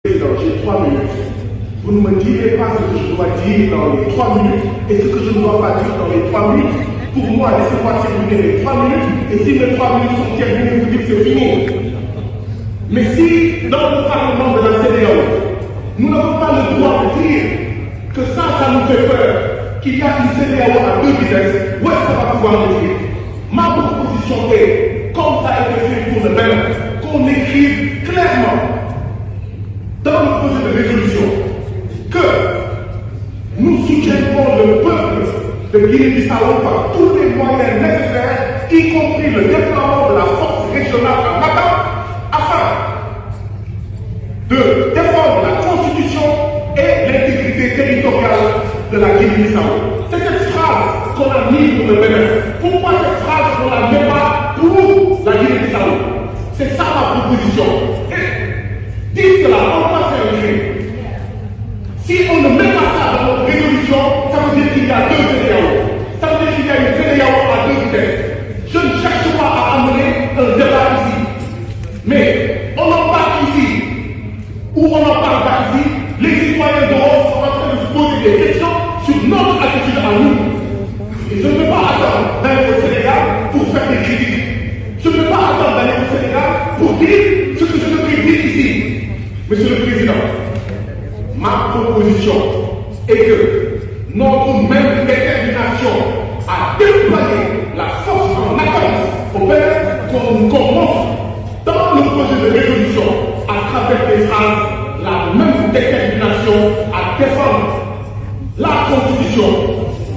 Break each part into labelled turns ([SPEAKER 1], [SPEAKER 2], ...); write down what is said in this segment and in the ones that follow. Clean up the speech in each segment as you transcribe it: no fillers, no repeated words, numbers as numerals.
[SPEAKER 1] Président, j'ai 3 minutes. Vous ne me direz pas ce que je dois dire dans les 3 minutes et ce que je ne dois pas dire dans les 3 minutes. Pour moi, laissez-moi terminer les 3 minutes et si mes 3 minutes sont terminées, vous dites que c'est fini. Mais si, dans le Parlement de la CEDEAO, nous n'avons pas le droit de dire que ça nous fait peur, qu'il y a une CEDEAO à 2 vitesses, où est-ce qu'on va pouvoir le dire? Ma proposition est, comme ça a été fait pour le Bénin, qu'on écrive clairement dans le projet de résolution que nous soutiendrons le peuple de Guinée-Bissau par tous les moyens nécessaires, y compris le déploiement de la force régionale à Matam, afin de défendre la constitution et l'intégrité territoriale de la Guinée-Bissau. C'est cette phrase qu'on a mise pour le Bénin. Pourquoi cette phrase qu'on la met pas pour la Guinée-Bissau? C'est ça ma proposition. Dites cela, on va faire un crime. Si on ne met pas ça dans notre résolution, ça veut dire qu'il y a 2 CEDEAO. Ça veut dire qu'il y a une CEDEAO à 2 vitesses. Je ne cherche pas à amener un débat ici. Mais on en parle ici, ou on n'en parle pas ici, les citoyens d'Europe sont en train de se poser des questions sur notre attitude à nous. Et je ne peux pas attendre d'aller au Sénégal pour faire des critiques. Je ne peux pas attendre d'aller au Sénégal pour dire ce que je devrais dire ici. Monsieur le Président, ma proposition est que notre même détermination à déployer la force en attente au Bénin qu'on commence dans le projet de résolution à travers des phrases, la même détermination à défendre la Constitution,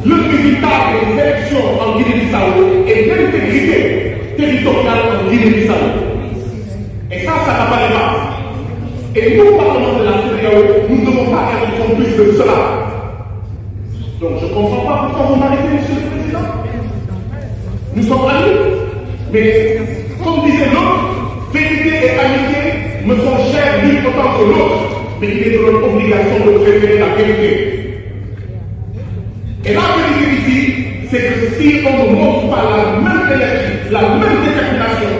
[SPEAKER 1] le résultat des élections en Guinée-Bissau et l'intégrité territoriale en Guinée-Bissau. Et ça n'a pas de base. Et nous, Parlement de la CEDEAO, nous ne devons pas être complices de cela. Donc je ne comprends pas pourquoi vous m'arrêtez, Monsieur le Président. Nous sommes amis. Mais, comme disait l'autre, vérité et amitié me sont chères l'une autant que l'autre. Mais il est de notre obligation de préférer la vérité. Et la vérité ici, c'est que si on ne montre pas la même énergie, la même détermination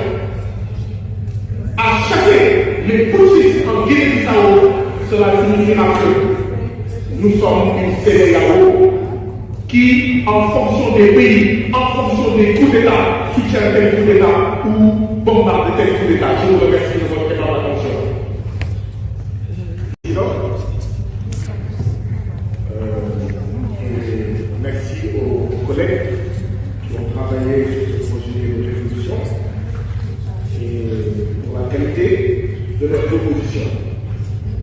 [SPEAKER 1] à chasser les putschistes en Guinée-Bissau, cela signifiera que nous sommes une CEDEAO qui, en fonction des pays, en fonction des coups d'État, soutient tel coup d'État ou bombarde tel coup d'État. Je vous remercie de votre